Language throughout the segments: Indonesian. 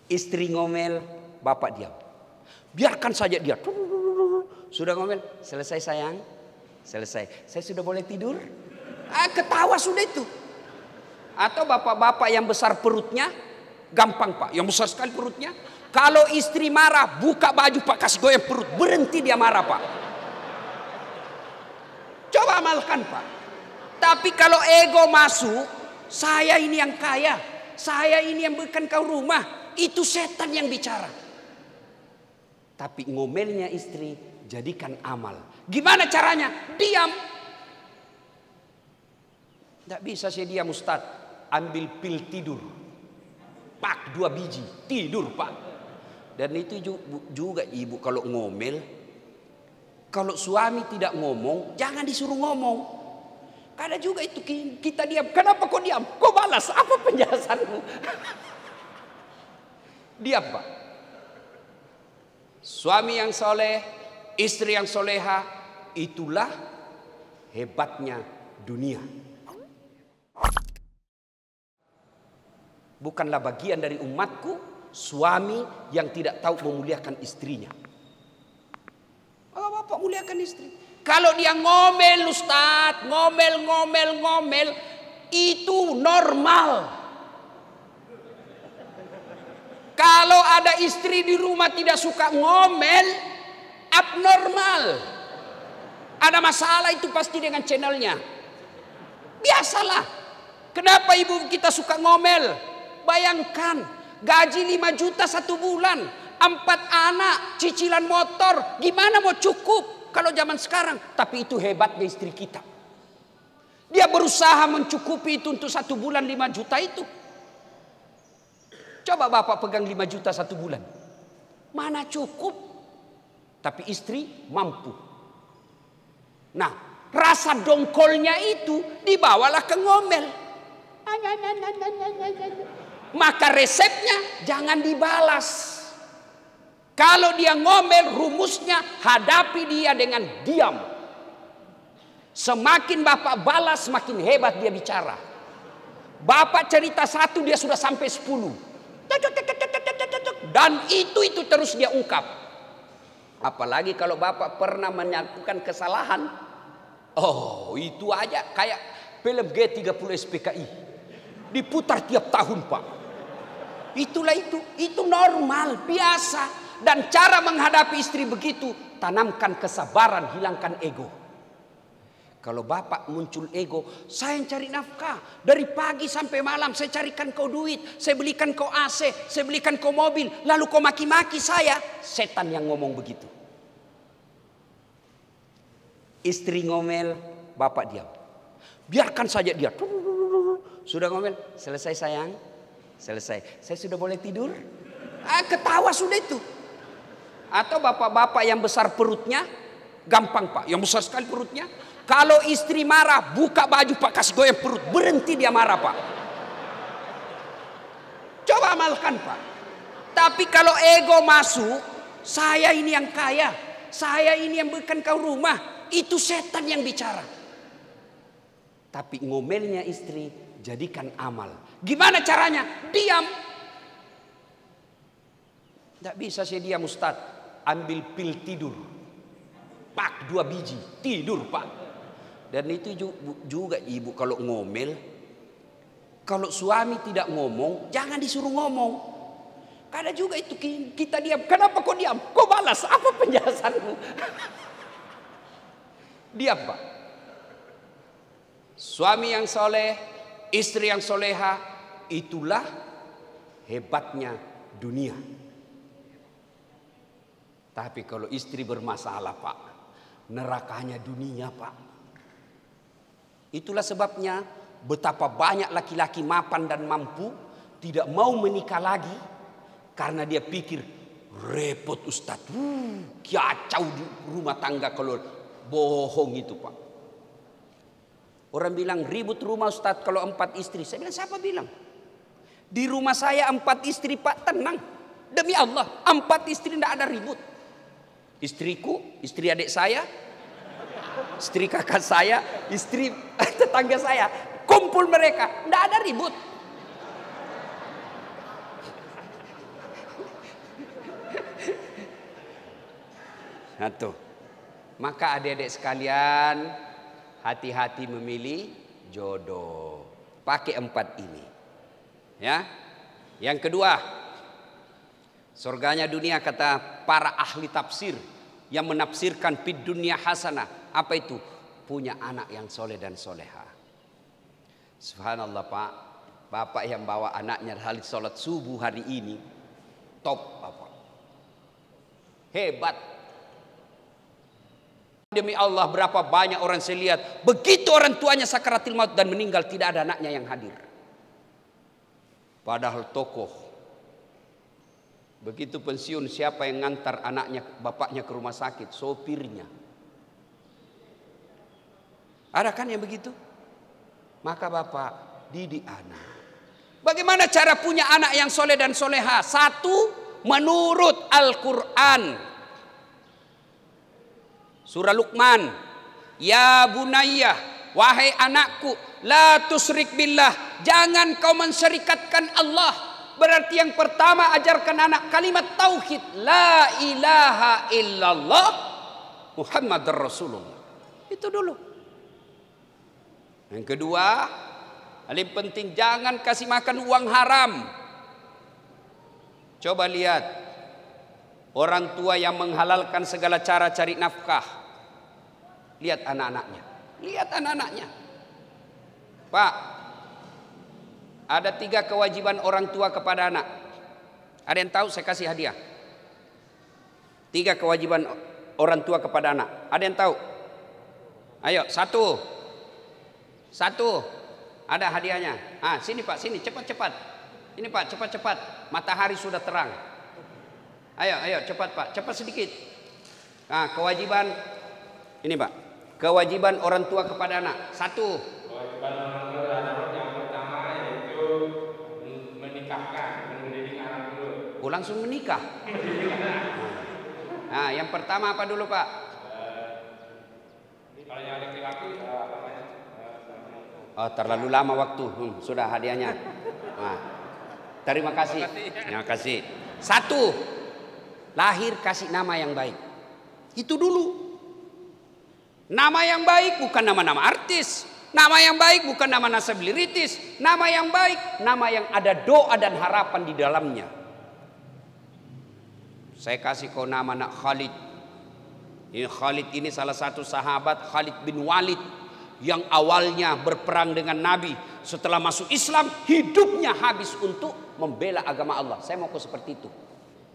Istri ngomel, bapak diam. Biarkan saja dia. Sudah ngomel, selesai sayang, selesai. Saya sudah boleh tidur? Ketawa sudah itu. Atau bapak-bapak yang besar perutnya, gampang pak, yang besar sekali perutnya. Kalau istri marah, buka baju pak, kasih goyang perut, berhenti dia marah pak. Coba amalkan pak. Tapi kalau ego masuk, saya ini yang kaya, saya ini yang berikan kau rumah, itu setan yang bicara. Tapi ngomelnya istri jadikan amal. Gimana caranya? Diam. Tidak bisa saya diam Ustaz. Ambil pil tidur. Pak 2 biji. Tidur pak. Dan itu juga ibu kalau ngomel. Kalau suami tidak ngomong, jangan disuruh ngomong. Kadang juga itu kita diam. Kenapa kau diam? Kau balas. Apa penjelasanmu? Diam pak. Suami yang soleh, istri yang soleha, itulah hebatnya dunia. Bukanlah bagian dari umatku suami yang tidak tahu memuliakan istrinya. Bapak muliakan istri. Kalau dia ngomel Ustaz, ngomel, itu normal. Kalau ada istri di rumah tidak suka ngomel, abnormal. Ada masalah itu pasti dengan channelnya. Biasalah. Kenapa ibu kita suka ngomel? Bayangkan, gaji 5 juta 1 bulan, 4 anak, cicilan motor, gimana mau cukup kalau zaman sekarang? Tapi itu hebatnya istri kita. Dia berusaha mencukupi itu untuk 1 bulan 5 juta itu. Coba bapak pegang 5 juta 1 bulan. Mana cukup? Tapi istri mampu. Nah, rasa dongkolnya itu dibawalah ke ngomel. Maka resepnya jangan dibalas. Kalau dia ngomel, rumusnya hadapi dia dengan diam. Semakin bapak balas, semakin hebat dia bicara. Bapak cerita 1, dia sudah sampai 10. Dan itu terus dia ungkap. Apalagi kalau bapak pernah melakukan kesalahan. Oh, itu aja kayak film G30 SPKI. Diputar tiap tahun pak. Itulah itu normal, biasa. Dan cara menghadapi istri begitu, tanamkan kesabaran, hilangkan ego. Kalau bapak muncul ego, saya yang cari nafkah. Dari pagi sampai malam saya carikan kau duit. Saya belikan kau AC, saya belikan kau mobil. Lalu kau maki-maki saya. Setan yang ngomong begitu. Istri ngomel, bapak diam. Biarkan saja dia. Sudah ngomel, selesai sayang, selesai. Saya sudah boleh tidur? Ketawa sudah itu. Atau bapak-bapak yang besar perutnya, gampang pak, yang besar sekali perutnya. Kalau istri marah, buka baju pak, kasih goyang perut, berhenti dia marah pak. Coba amalkan pak. Tapi kalau ego masuk, saya ini yang kaya, saya ini yang berikan kau rumah, itu setan yang bicara. Tapi ngomelnya istri, jadikan amal. Gimana caranya? Diam. Tidak bisa saya diam Ustaz. Ambil pil tidur. Pak 2 biji. Tidur pak. Dan itu juga ibu kalau ngomel. Kalau suami tidak ngomong, jangan disuruh ngomong. Kadang juga itu kita diam. Kenapa kau diam? Kau balas. Apa penjelasanmu? Diam pak. Suami yang soleh, istri yang soleha, itulah hebatnya dunia. Tapi kalau istri bermasalah pak, nerakanya dunia pak. Itulah sebabnya betapa banyak laki-laki mapan dan mampu tidak mau menikah lagi. Karena dia pikir repot Ustaz. Kacau di rumah tangga kalau bohong itu pak. Orang bilang ribut rumah Ustaz kalau 4 istri. Saya bilang siapa bilang? Di rumah saya 4 istri pak, tenang. Demi Allah 4 istri tidak ada ribut. Istriku, istri adik saya, istri kakak saya, istri tetangga saya. Kumpul mereka, tidak ada ribut. Nah, tuh. Maka adik-adik sekalian, hati-hati memilih jodoh. Pakai 4 ini. Ya. Yang kedua, surganya dunia kata para ahli tafsir yang menafsirkan fid dunya hasanah. Apa itu? Punya anak yang soleh dan soleha. Subhanallah Pak, bapak yang bawa anaknya hari sholat subuh hari ini, top bapak. Hebat. Demi Allah berapa banyak orang saya lihat, begitu orang tuanya sakaratil maut dan meninggal tidak ada anaknya yang hadir. Padahal tokoh. Begitu pensiun siapa yang ngantar anaknya, bapaknya ke rumah sakit? Sopirnya. Ada kan yang begitu? Maka bapak didik anak. Bagaimana cara punya anak yang soleh dan soleha? 1, menurut Al-Quran. Surah Luqman. Ya bunayyah, wahai anakku, la tusrik billah, jangan kau mensyirikatkan Allah. Berarti yang pertama ajarkan anak kalimat tauhid, la ilaha illallah Muhammadar Rasulullah. Itu dulu. Yang kedua, paling penting jangan kasih makan uang haram. Coba lihat orang tua yang menghalalkan segala cara cari nafkah. Lihat anak-anaknya. Lihat anak-anaknya. Pak, ada 3 kewajiban orang tua kepada anak. Ada yang tahu? Saya kasih hadiah. 3 kewajiban orang tua kepada anak. Ada yang tahu? Ayo, 1. Ada hadiahnya. Sini Pak, sini cepat-cepat. Ini Pak, cepat-cepat. Matahari sudah terang. Ayo cepat Pak, cepat sedikit. Kewajiban ini Pak. Kewajiban orang tua kepada anak. 1. Kewajiban orang tua terhadap yang pertama yaitu menikahkan, mendidik anak dulu. Langsung menikah. Yang pertama apa dulu Pak? Kalau yang laki-laki terlalu lama waktu. Sudah hadiahnya. Terima kasih. Terima kasih. 1. Lahir kasih nama yang baik. Itu dulu. Nama yang baik bukan nama-nama artis. Nama yang baik bukan nama nasabiliritis. Nama yang baik, nama yang ada doa dan harapan di dalamnya. Saya kasih kau nama nak Khalid. Khalid ini salah satu sahabat, Khalid bin Walid, yang awalnya berperang dengan Nabi. Setelah masuk Islam, hidupnya habis untuk membela agama Allah. Saya mau seperti itu.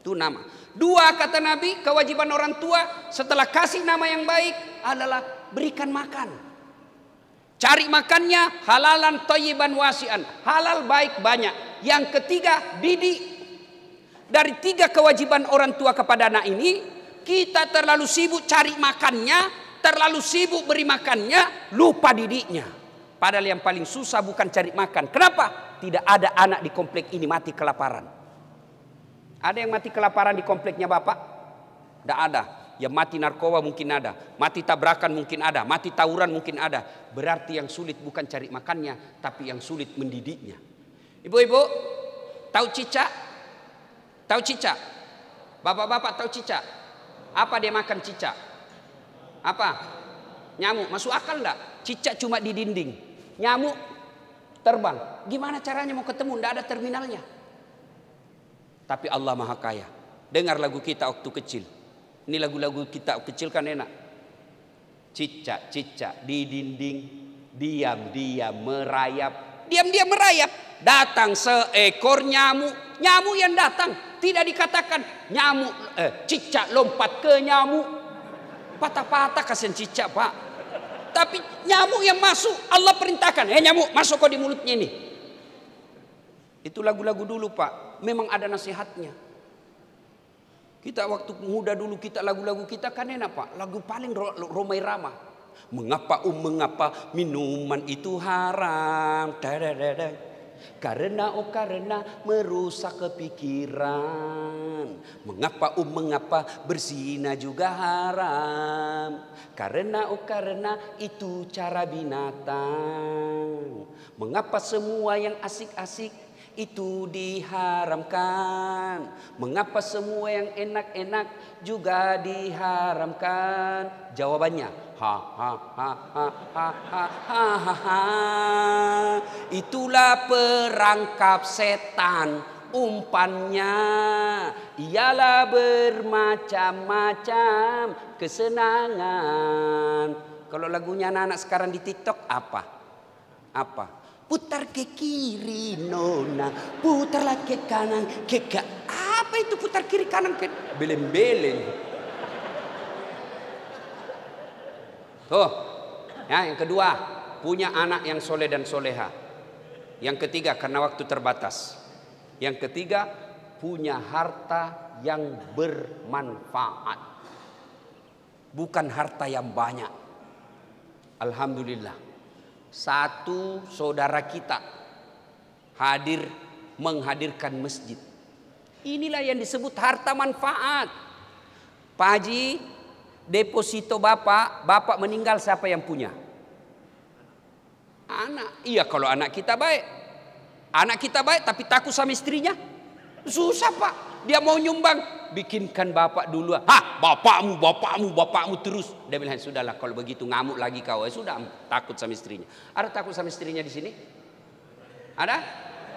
Itu nama. 2 kata Nabi, kewajiban orang tua setelah kasih nama yang baik adalah berikan makan. Cari makannya halalan thayyiban wasi'an. Halal baik banyak. Yang ketiga, didik. Dari 3 kewajiban orang tua kepada anak ini, kita terlalu sibuk cari makannya, terlalu sibuk beri makannya, lupa didiknya. Padahal yang paling susah bukan cari makan. Kenapa? Tidak ada anak di komplek ini mati kelaparan. Ada yang mati kelaparan di kompleknya Bapak? Tidak ada. Yang mati narkoba mungkin ada. Mati tabrakan mungkin ada. Mati tawuran mungkin ada. Berarti yang sulit bukan cari makannya, tapi yang sulit mendidiknya. Ibu-ibu, tahu cicak? Tahu cicak? Bapak-bapak tahu cicak? Apa dia makan cicak? Apa? Nyamuk. Masuk akal enggak? Cicak cuma di dinding. Nyamuk terbang. Gimana caranya mau ketemu? Tidak ada terminalnya. Tapi Allah Maha Kaya. Dengar lagu kita waktu kecil. Ini lagu-lagu kita kecil kan enak. Cicak-cicak di dinding, diam-diam merayap. Diam-diam merayap. Datang seekor nyamuk. Nyamuk yang datang. Tidak dikatakan nyamuk, cicak lompat ke nyamuk. Patah-patah kasihan cicak Pak. Tapi nyamuk yang masuk, Allah perintahkan. Nyamuk masuk kau di mulutnya ini. Itu lagu-lagu dulu Pak. Memang ada nasihatnya. Kita waktu muda dulu kita lagu-lagu kita kan enak Pak. Lagu paling Romai Rama. Mengapa mengapa minuman itu haram? Karena merusak kepikiran. Mengapa berzina juga haram? Karena itu cara binatang. Mengapa semua yang asik-asik itu diharamkan? Mengapa semua yang enak-enak juga diharamkan? Jawabannya, ha ha ha ha ha ha ha ha ha. Itulah perangkap setan. Umpannya ialah bermacam-macam kesenangan. Kalau lagunya anak-anak sekarang di TikTok apa? Putar ke kiri nona, putarlah ke kanan, apa itu putar kiri kanan ke beleng-beleng. Oh, ya, yang kedua, punya anak yang soleh dan soleha. Yang ketiga, karena waktu terbatas. Yang ketiga, punya harta yang bermanfaat. Bukan harta yang banyak. Alhamdulillah. Satu saudara kita menghadirkan masjid. Inilah yang disebut harta manfaat. Pak Haji, deposito bapak meninggal, siapa yang punya? Anak. Iya, kalau anak kita baik. Anak kita baik tapi takut sama istrinya, susah Pak. Dia mau nyumbang, bikinkan bapak dulu. Hah, bapakmu terus. Dia bilang, sudahlah kalau begitu ngamuk lagi kau. Sudah, takut sama istrinya. Ada takut sama istrinya di sini? Ada?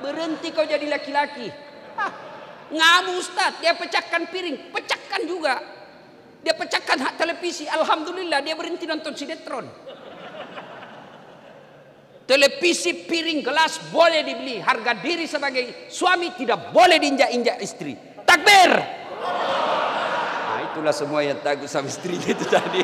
Berhenti kau jadi laki-laki. Ngamuk Ustaz, dia pecahkan piring, pecahkan juga. Dia pecahkan hak televisi, alhamdulillah dia berhenti nonton sinetron. Televisi, piring, gelas boleh dibeli. Harga diri sebagai suami tidak boleh diinjak-injak istri. Takbir. Nah, itulah semua yang takut sama istrinya itu tadi.